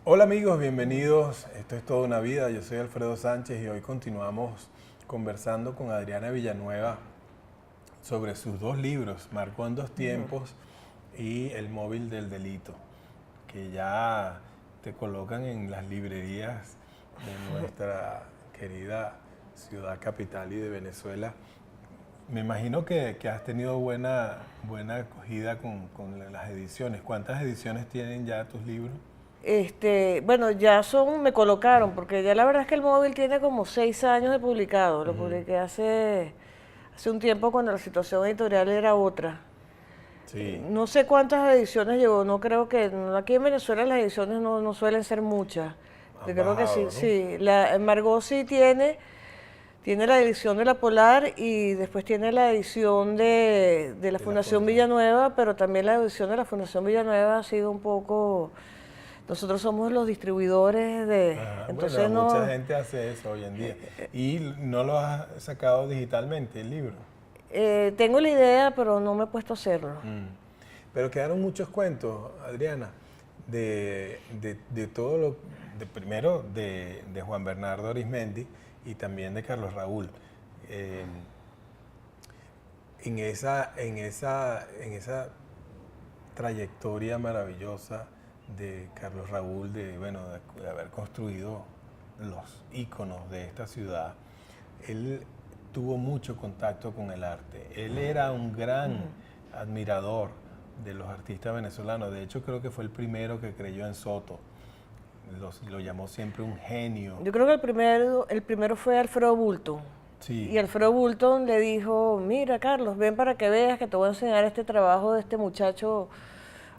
Hola amigos, bienvenidos. Esto es Toda una Vida. Yo soy Alfredo Sánchez y hoy continuamos conversando con Adriana Villanueva sobre sus dos libros, Marcó en dos tiempos y El móvil del delito, que ya te colocan en las librerías de nuestra querida ciudad capital y de Venezuela. Me imagino que has tenido buena acogida con las ediciones. ¿Cuántas ediciones tienen ya tus libros? Bueno, me colocaron, porque ya la verdad es que el móvil tiene como 6 años de publicado. Lo publiqué hace un tiempo cuando la situación editorial era otra. Sí. No sé cuántas ediciones llevó, no creo que, aquí en Venezuela las ediciones no suelen ser muchas. Han Yo creo que sí, bajado, ¿no? sí. Margot sí tiene la edición de La Polar y después tiene la edición de la De la Fundación Fundación. Villanueva, pero también la edición de la Fundación Villanueva ha sido un poco. Nosotros somos los distribuidores Ajá. Bueno, entonces mucha no. gente hace eso hoy en día. ¿Y no lo has sacado digitalmente, el libro? Tengo la idea, pero no me he puesto a hacerlo. Mm. Pero quedaron muchos cuentos, Adriana, de todo lo, primero de Juan Bernardo Arismendi y también de Carlos Raúl. Eh, en esa trayectoria maravillosa de Carlos Raúl, bueno, de haber construido los íconos de esta ciudad, él tuvo mucho contacto con el arte. Él era un gran admirador de los artistas venezolanos. De hecho, creo que fue el primero que creyó en Soto. Lo llamó siempre un genio. Yo creo que el primero fue Alfredo Bulton. Sí, Y Alfredo Bulton le dijo, mira Carlos, ven para que veas que te voy a enseñar este trabajo de este muchacho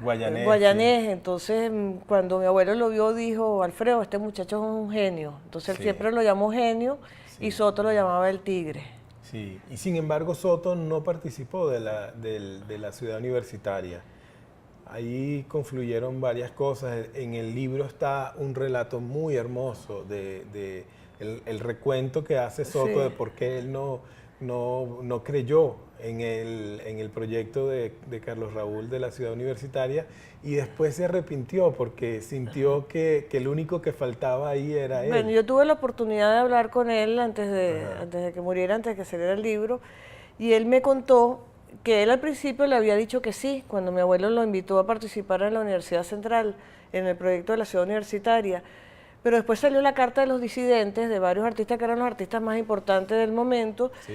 guayanés, sí. guayanés. Entonces, cuando mi abuelo lo vio, dijo, Alfredo, este muchacho es un genio. Entonces él Sí, siempre lo llamó genio y sí. Soto lo llamaba el tigre. Sí, y sin embargo Soto no participó de la ciudad universitaria. Ahí confluyeron varias cosas. En el libro está un relato muy hermoso de el recuento que hace Soto de Sí. por qué él no creyó en el proyecto de Carlos Raúl de la ciudad universitaria y después se arrepintió porque sintió que el único que faltaba ahí era Bueno, él. yo tuve la oportunidad de hablar con él antes de, Ajá. antes de que muriera, antes de que saliera el libro, y él me contó que él al principio le había dicho que sí, cuando mi abuelo lo invitó a participar en la Universidad Central, en el proyecto de la ciudad universitaria, pero después salió la carta de los disidentes, de varios artistas que eran los artistas más importantes del momento, Sí.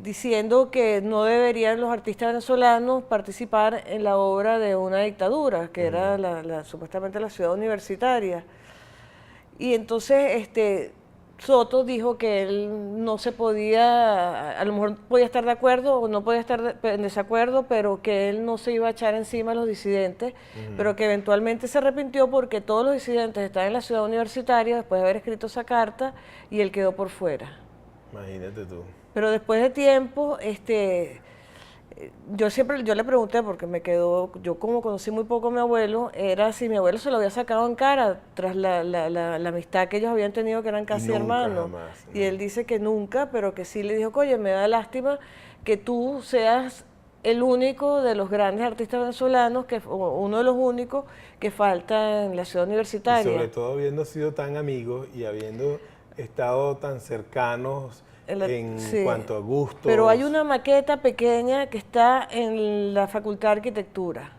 diciendo que no deberían los artistas venezolanos participar en la obra de una dictadura, que era supuestamente la ciudad universitaria. Y entonces Soto dijo que él no se podía, a lo mejor podía estar de acuerdo o no podía estar en desacuerdo, pero que él no se iba a echar encima a los disidentes, pero que eventualmente se arrepintió porque todos los disidentes estaban en la ciudad universitaria después de haber escrito esa carta y él quedó por fuera. Imagínate tú. Pero después de tiempo, yo le pregunté, porque yo como conocí muy poco a mi abuelo, era si mi abuelo se lo había sacado en cara tras la amistad que ellos habían tenido, que eran Y casi nunca hermanos. jamás. Y No. él dice que nunca, pero que sí le dijo, oye, me da lástima que tú seas el único de los grandes artistas venezolanos, o uno de los únicos que falta en la ciudad Y sobre universitaria. todo habiendo sido tan amigos y habiendo estado tan cercanos en Sí, cuanto a pero hay gustos. una maqueta pequeña que está en la Facultad de Arquitectura.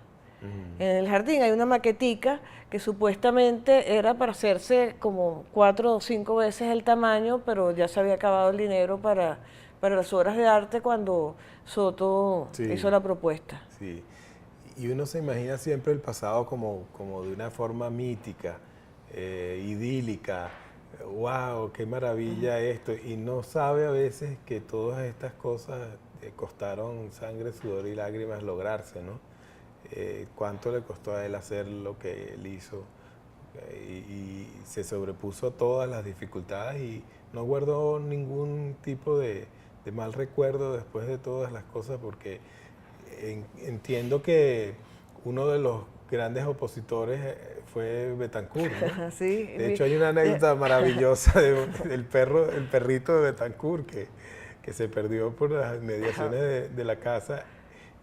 En el jardín hay una maquetica que supuestamente era para hacerse como 4 o 5 veces el tamaño, pero ya se había acabado el dinero para las obras de arte cuando Soto hizo Sí, la propuesta. sí. Y uno se imagina siempre el pasado como de una forma mítica, idílica. ¡Wow! ¡Qué maravilla esto! Y no sabe a veces que todas estas cosas costaron sangre, sudor y lágrimas lograrse, ¿no? Cuánto le costó a él hacer lo que él hizo y se sobrepuso a todas las dificultades y no guardó ningún tipo de mal recuerdo después de todas las cosas porque entiendo que uno de los grandes opositores fue Betancourt, ¿no? Sí, De hecho hay una anécdota maravillosa del el perrito de Betancourt que se perdió por las inmediaciones de la casa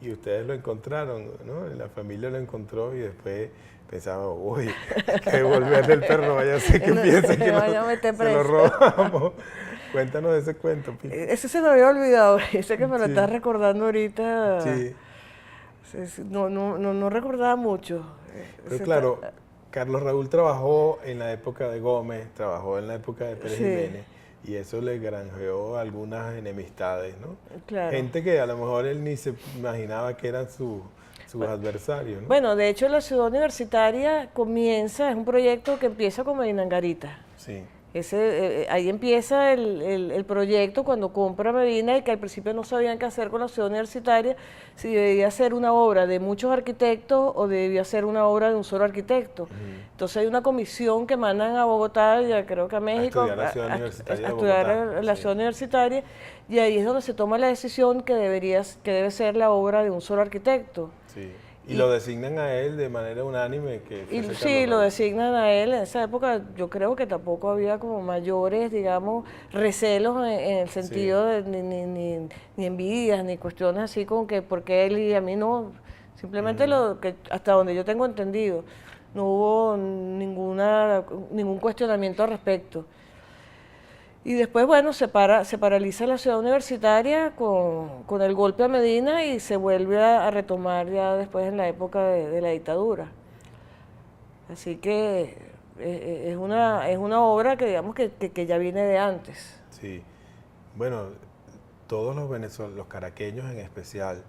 y ustedes lo encontraron, ¿no? La familia lo encontró y después pensaba, uy, hay que devolverle el perro, no vaya a ser que piense que se lo robamos. Cuéntanos de ese cuento, Pipi. Ese se me había olvidado, ese que me lo Sí. estás recordando ahorita. Sí, No recordaba mucho. pero Ese claro, Carlos Raúl trabajó en la época de Gómez, trabajó en la época de Pérez Sí. Jiménez, y eso le granjeó algunas enemistades, ¿no? Claro. Gente que a lo mejor él ni se imaginaba que eran sus adversarios, ¿no? Bueno, de hecho la ciudad universitaria es un proyecto que empieza con Medina Angarita. Sí, Ahí empieza el proyecto cuando compra Medina y que al principio no sabían qué hacer con la ciudad universitaria, si debía ser una obra de muchos arquitectos o debía ser una obra de un solo arquitecto. Entonces hay una comisión que mandan a Bogotá, ya creo que a México, estudiar la ciudad universitaria de estudiar Bogotá, la sí. ciudad universitaria, y ahí es donde se toma la decisión que debe ser la obra de un solo arquitecto. sí. Y lo designan a él de manera unánime. Y fuese sí, Carlos lo Raúl. designan a él. En esa época yo creo que tampoco había como mayores, digamos, recelos en el sentido de ni envidias, ni cuestiones así como que porque él y a mí no. Simplemente lo que hasta donde yo tengo entendido, no hubo ningún cuestionamiento al respecto. Y después, bueno, se paraliza la ciudad universitaria con el golpe a Medina y se vuelve a retomar ya después en la época de la dictadura. Así que es una obra que digamos que ya viene de antes. Sí. Bueno, todos los caraqueños en especial,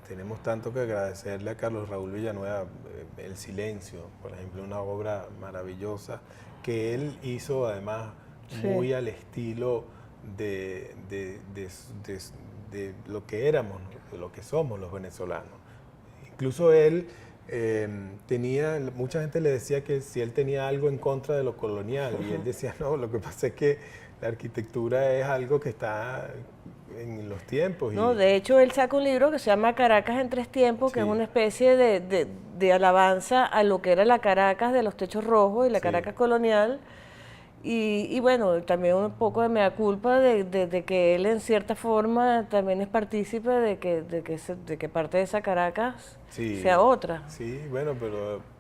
tenemos tanto que agradecerle a Carlos Raúl Villanueva, El Silencio, por ejemplo, una obra maravillosa que él hizo además Sí. muy al estilo de lo que éramos, de lo que somos los venezolanos. Incluso él mucha gente le decía que si él tenía algo en contra de lo colonial, y él decía, no, lo que pasa es que la arquitectura es algo que está en los tiempos. No, de hecho, él saca un libro que se llama Caracas en tres tiempos, que Sí. es una especie de alabanza a lo que era la Caracas de los techos rojos y la Sí. Caracas colonial. Y bueno, también un poco de mea culpa de que él en cierta forma también es partícipe de que parte de esa Caracas Sí. sea otra. Sí, bueno,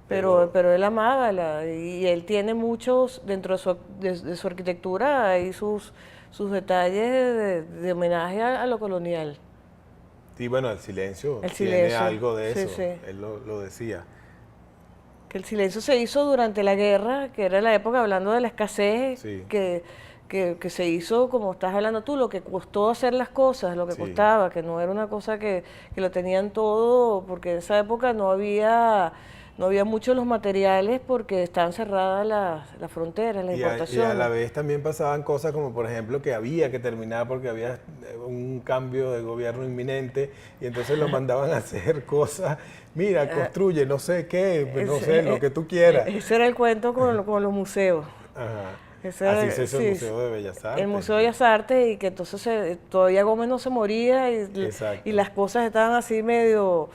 Pero él amaba, y él tiene muchos, dentro de su arquitectura, hay sus detalles de homenaje a lo colonial. sí, bueno, El Silencio El tiene Silencio, algo de sí, eso, sí. él lo decía. Que el silencio se hizo durante la guerra, que era la época hablando de la escasez, Sí. que se hizo, como estás hablando tú, lo que costó hacer las cosas, lo que Sí. costaba, que no era una cosa que lo tenían todo, porque en esa época no había muchos los materiales porque estaban cerradas las fronteras, las Y a importaciones. la vez también pasaban cosas como, por ejemplo, que había que terminar porque había un cambio de gobierno inminente y entonces lo mandaban a hacer cosas. Mira, construye, no sé qué, no sé, lo que tú quieras. Ese era el cuento con los museos. Ajá. Ese era- Así se hizo el sí, Museo de Bellas Artes. El Museo de Bellas Artes, y que entonces todavía Gómez no se moría Exacto. y las cosas estaban así medio...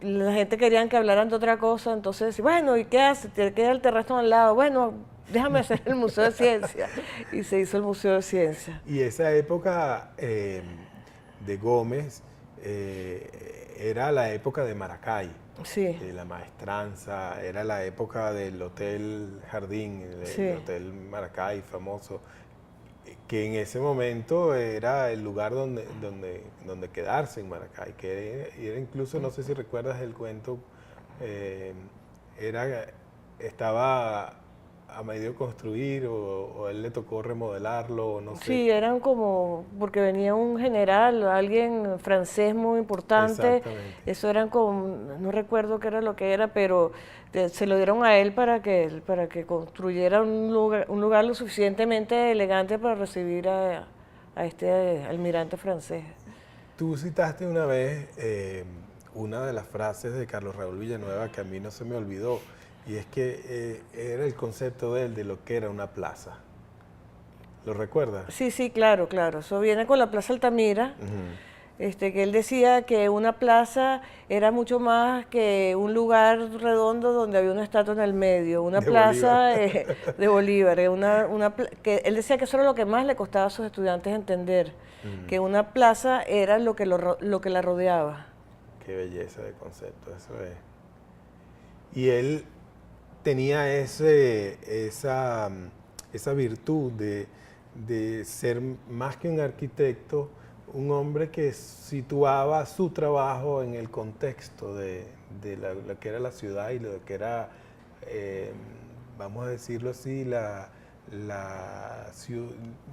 La gente querían que hablaran de otra cosa, entonces, bueno, ¿y qué hace? Te queda el terreno al lado. Bueno, déjame hacer el Museo de Ciencia. Y se hizo el Museo de Ciencia. Y esa época de Gómez era la época de Maracay. Sí, De la maestranza, era la época del Hotel Jardín, Sí. el Hotel Maracay famoso, que en ese momento era el lugar donde quedarse en Maracay, que era incluso, no sé si recuerdas el cuento, estaba a medio construir o a él le tocó remodelarlo, o no sé. sí, eran como, porque venía un general, alguien francés muy importante, Exactamente. eso eran como, no recuerdo qué era lo que era, pero se lo dieron a él para que construyera un lugar lo suficientemente elegante para recibir a este almirante francés. Tú citaste una vez una de las frases de Carlos Raúl Villanueva que a mí no se me olvidó, y es que era el concepto de él de lo que era una plaza. ¿Lo recuerdas? Sí, claro, eso viene con la Plaza Altamira. Que él decía que una plaza era mucho más que un lugar redondo donde había una estatua en el medio, una De plaza Bolívar. de Bolívar, que él decía que eso era lo que más le costaba a sus estudiantes entender, que una plaza era lo que la rodeaba. qué belleza de concepto, eso es. Y él tenía esa virtud de ser más que un arquitecto, un hombre que situaba su trabajo en el contexto de lo que era la ciudad y lo que era, vamos a decirlo así,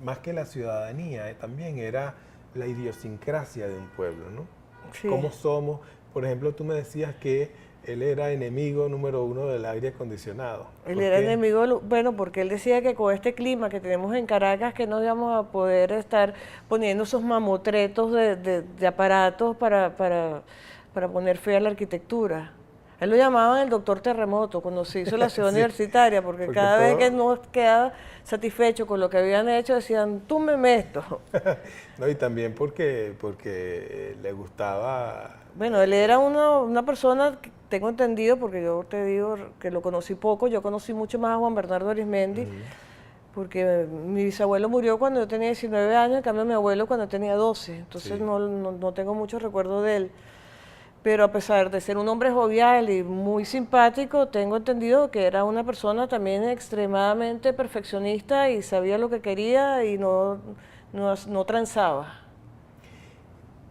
más que la ciudadanía, también era la idiosincrasia de un pueblo, ¿no? Sí. ¿Cómo somos? Por ejemplo, tú me decías que él era enemigo número 1 del aire acondicionado. Él era enemigo, bueno, porque él decía que con este clima que tenemos en Caracas, que no íbamos a poder estar poniendo esos mamotretos de aparatos para poner fe a la arquitectura. Él lo llamaban el doctor terremoto cuando se hizo la ciudad Sí, universitaria, porque cada vez que no quedaba satisfecho con lo que habían hecho, decían, túmbeme esto. No, y también porque le gustaba... Bueno, él era una persona, que tengo entendido, porque yo te digo que lo conocí poco, yo conocí mucho más a Juan Bernardo Arismendi, porque mi bisabuelo murió cuando yo tenía 19 años, en cambio mi abuelo cuando tenía 12, entonces Sí. no tengo mucho recuerdo de él. Pero a pesar de ser un hombre jovial y muy simpático, tengo entendido que era una persona también extremadamente perfeccionista y sabía lo que quería y no transaba.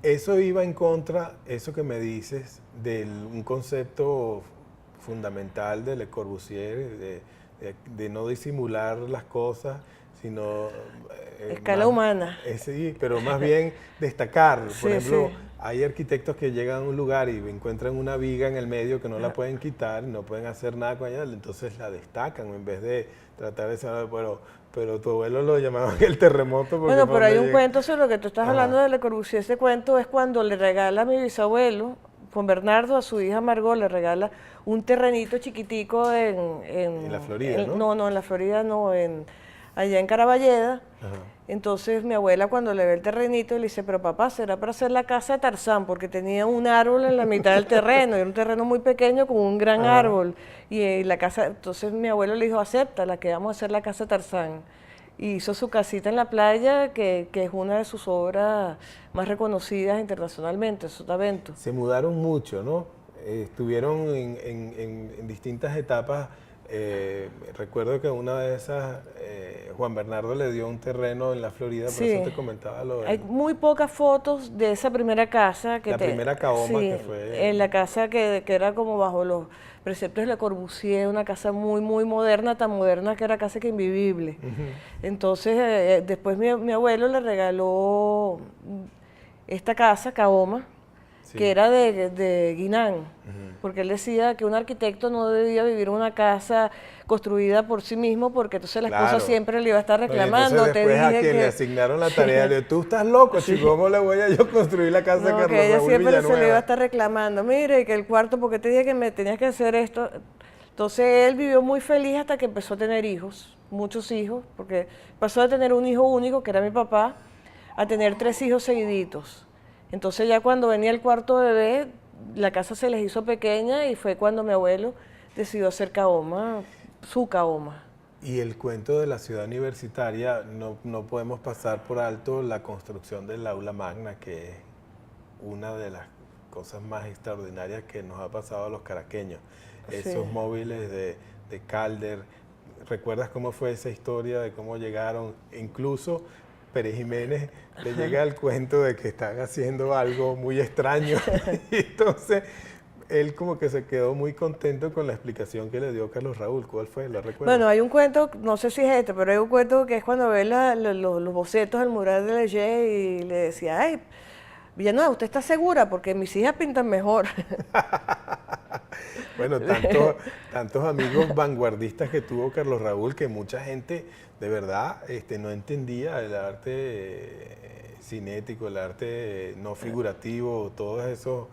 Eso iba en contra, eso que me dices, de un concepto fundamental de Le Corbusier, de no disimular las cosas, sino... Escala humana. Sí, pero más bien destacar. Por Sí, ejemplo, sí. hay arquitectos que llegan a un lugar y encuentran una viga en el medio que no la pueden quitar, no pueden hacer nada con ella, entonces la destacan en vez de tratar de saber, pero tu abuelo lo llamaban el terremoto. Porque Bueno, pero hay un llega. cuento sobre lo que tú estás Ajá. hablando de Le Corbusier. Ese cuento es cuando le regala a mi bisabuelo, Juan Bernardo, a su hija Margot, le regala un terrenito chiquitico En la Florida, ¿no? No, en la Florida no, allá en Caraballeda. Ajá. Entonces mi abuela cuando le ve el terrenito le dice, pero papá, será para hacer la casa de Tarzán, porque tenía un árbol en la mitad del terreno, era un terreno muy pequeño con un gran Ajá. árbol. Y la casa, entonces mi abuelo le dijo, acéptala, que vamos a hacer la casa de Tarzán. Y hizo su casita en la playa, que es una de sus obras más reconocidas internacionalmente, Sotavento. Se mudaron mucho, ¿no? Estuvieron en distintas etapas. Recuerdo que una de esas, Juan Bernardo le dio un terreno en la Florida, por Sí. eso te comentaba lo de... Hay muy pocas fotos de esa primera casa. La primera caoma sí, que fue... en la casa que era como bajo los preceptos de Le Corbusier, una casa muy, muy moderna, tan moderna que era casi que invivible. Entonces, después mi abuelo le regaló esta casa, Caoma, Sí. que era de Guinán, porque él decía que un arquitecto no debía vivir en una casa construida por sí mismo, porque entonces la esposa Claro. siempre le iba a estar No, y reclamando. entonces después a quien le asignaron la tarea, le dijo, tú estás loco, chico, ¿cómo le voy a yo construir la casa de No, Carlos que ella Raúl siempre se le iba a Villanueva? estar reclamando, mire, que el cuarto, porque te dije que me tenías que hacer esto. Entonces él vivió muy feliz hasta que empezó a tener hijos, muchos hijos, porque pasó de tener un hijo único, que era mi papá, a tener 3 hijos seguiditos. Entonces ya cuando venía el cuarto bebé, la casa se les hizo pequeña y fue cuando mi abuelo decidió hacer Caoma, su Caoma. Y el cuento de la ciudad universitaria, no podemos pasar por alto la construcción del aula magna, que es una de las cosas más extraordinarias que nos ha pasado a los caraqueños. Esos Sí. móviles de Calder. ¿Recuerdas cómo fue esa historia de cómo llegaron? Incluso Pérez Jiménez le llega el cuento de que están haciendo algo muy extraño. Y entonces él como que se quedó muy contento con la explicación que le dio Carlos Raúl. ¿Cuál fue? ¿La recuerdas? Bueno, hay un cuento, no sé si es este, pero hay un cuento que es cuando ve los bocetos del mural de Leger y le decía, ay, Villanueva, ¿usted está segura? Porque mis hijas pintan mejor. Bueno, tantos amigos vanguardistas que tuvo Carlos Raúl, que mucha gente de verdad no entendía el arte cinético, el arte no figurativo, todos esos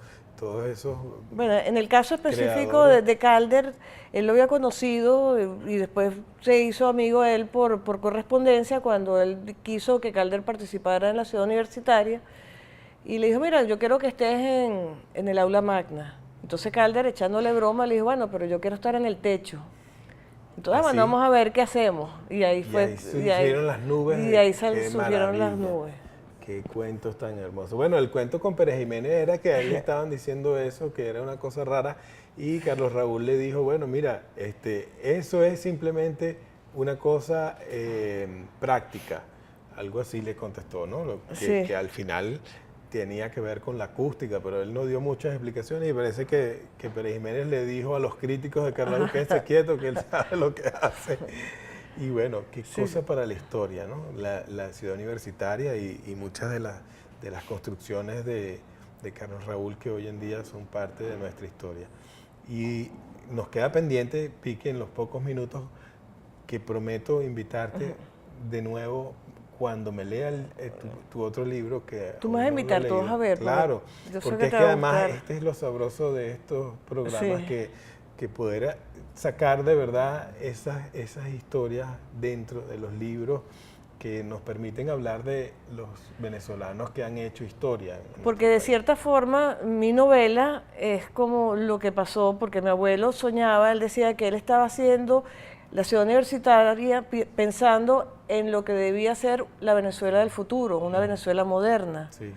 Bueno, en el caso específico creadores. de Calder, él lo había conocido y después se hizo amigo de él por correspondencia cuando él quiso que Calder participara en la ciudad universitaria y le dijo, mira, yo quiero que estés en el aula magna. Entonces Calder, echándole broma, le dijo, bueno, pero yo quiero estar en el techo. Entonces, ¿Ah, bueno, sí? vamos a ver qué hacemos. Y ahí fue. ahí surgieron las nubes Y de- ahí qué surgieron las maravilla. nubes. Qué cuentos tan hermosos. Bueno, el cuento con Pérez Jiménez era que a él le estaban diciendo eso, que era una cosa rara, y Carlos Raúl le dijo, bueno, mira, eso es simplemente una cosa práctica. Algo así le contestó, ¿no? Sí. Que al final tenía que ver con la acústica, pero él no dio muchas explicaciones y parece que Pérez Jiménez le dijo a los críticos de Carlos Raúl que esté quieto, que él sabe lo que hace. Y bueno, qué cosa para la historia, ¿no? La ciudad universitaria y muchas de las construcciones de Carlos Raúl que hoy en día son parte de nuestra historia. Y nos queda pendiente, Piqui, en los pocos minutos que prometo invitarte de nuevo cuando me lea tu otro libro que Tú me vas a invitar todos a ver. Claro, porque es que además este es lo sabroso de estos programas, que poder sacar de verdad esas historias dentro de los libros que nos permiten hablar de los venezolanos que han hecho historia. Porque de cierta forma mi novela es como lo que pasó, porque mi abuelo soñaba, él decía que él estaba haciendo la ciudad universitaria pensando en lo que debía ser la Venezuela del futuro, una Venezuela moderna. Sí.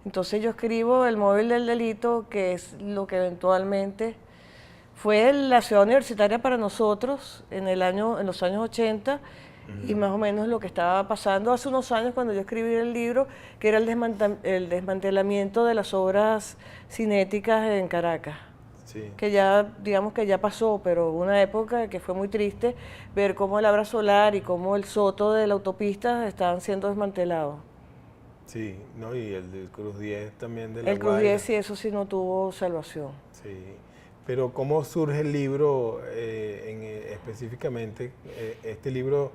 Entonces yo escribo El móvil del delito, que es lo que eventualmente fue la ciudad universitaria para nosotros en los años 80, y más o menos lo que estaba pasando hace unos años cuando yo escribí el libro, que era el desmantelamiento de las obras cinéticas en Caracas. Sí. Que ya, digamos que ya pasó, pero hubo una época que fue muy triste ver cómo el Abra Solar y cómo el Soto de la autopista estaban siendo desmantelados. Sí, ¿no? Y el del Cruz 10 también de La El Cruz 10, sí, eso sí no tuvo salvación. Sí. Pero ¿cómo surge el libro específicamente? Este libro,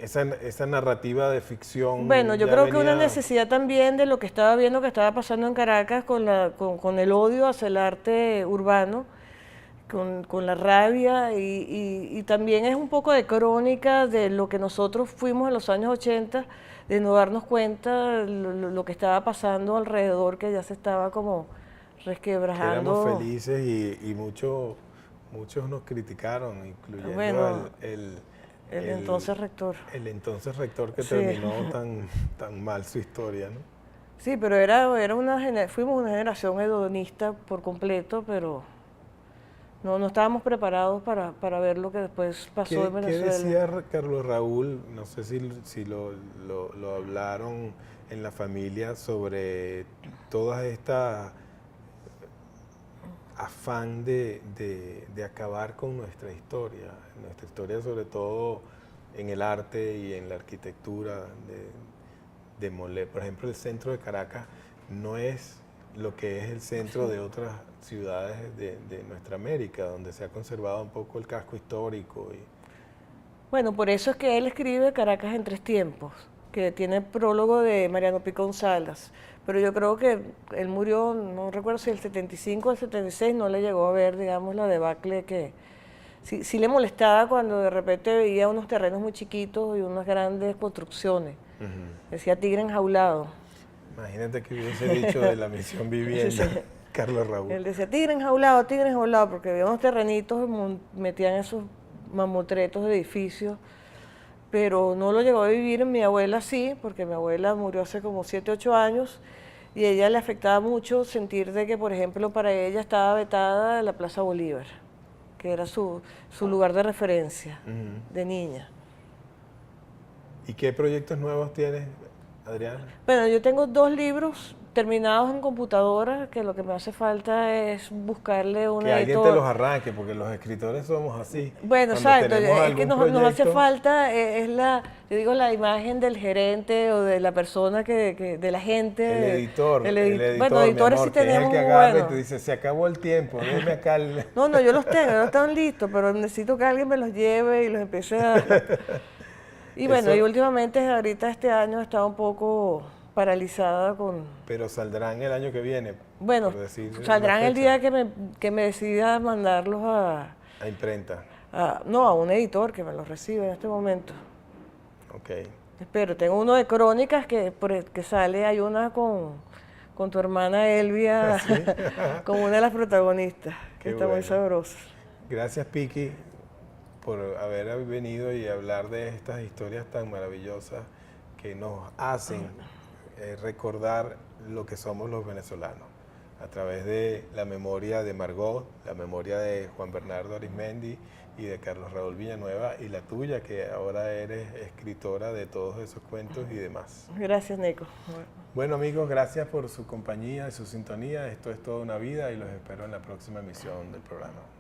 esa narrativa de ficción. Bueno, yo creo que una necesidad también de lo que estaba viendo que estaba pasando en Caracas con el odio hacia el arte urbano, con la rabia, y también es un poco de crónica de lo que nosotros fuimos en los años 80, de no darnos cuenta lo que estaba pasando alrededor, que ya se estaba como resquebrajando. Éramos felices y muchos nos criticaron, incluyendo el entonces rector. El entonces rector que terminó tan mal su historia, ¿no? Sí, pero fuimos una generación hedonista por completo, pero no estábamos preparados para ver lo que después pasó en Venezuela. ¿Qué decía Carlos Raúl? No sé si lo hablaron en la familia sobre todas estas afán de acabar con nuestra historia sobre todo en el arte y en la arquitectura, de demoler. Por ejemplo, el centro de Caracas no es lo que es el centro de otras ciudades de nuestra América, donde se ha conservado un poco el casco histórico. Bueno, por eso es que él escribe Caracas en 3 tiempos, que tiene prólogo de Mariano Picón Salas. Pero yo creo que él murió, no recuerdo si el 75 o el 76, no le llegó a ver, digamos, la debacle que sí le molestaba cuando de repente veía unos terrenos muy chiquitos y unas grandes construcciones. Decía tigre enjaulado. Imagínate que hubiese dicho de la Misión Vivienda, Carlos Raúl. Él decía tigre enjaulado, porque veía unos terrenitos y metían esos mamotretos de edificios. Pero no lo llegó a vivir. Mi abuela sí, porque mi abuela murió hace como 7, 8 años, y a ella le afectaba mucho sentir de que, por ejemplo, para ella estaba vetada la Plaza Bolívar, que era su lugar de referencia de niña. ¿Y qué proyectos nuevos tienes, Adriana? Bueno, yo tengo 2 libros terminados en computadora, que lo que me hace falta es buscarle un editor. Que alguien te los arranque, porque los escritores somos así. Bueno, exacto, es que nos hace falta, yo digo, la imagen del gerente o de la persona de la gente. El editor. Bueno, editores sí tenemos. Que es el que agarra y te dice, se acabó el tiempo, déjame acá. No, yo los tengo, no están listos, pero necesito que alguien me los lleve y los empiece a... Y bueno, y últimamente, ahorita este año, estaba un poco paralizada con... Pero saldrán el año que viene. Bueno, saldrán el día que me decida mandarlos a imprenta. No, a un editor que me los recibe en este momento. Ok. Espero, tengo uno de crónicas que sale, hay una con tu hermana Elvia, ¿sí? Como una de las protagonistas, que está muy sabrosa. Gracias, Piqui, por haber venido y hablar de estas historias tan maravillosas que nos hacen recordar lo que somos los venezolanos, a través de la memoria de Margot, la memoria de Juan Bernardo Arismendi y de Carlos Raúl Villanueva, y la tuya, que ahora eres escritora de todos esos cuentos y demás. Gracias, Nico. Bueno, amigos, gracias por su compañía y su sintonía. Esto es Toda una Vida y los espero en la próxima emisión del programa.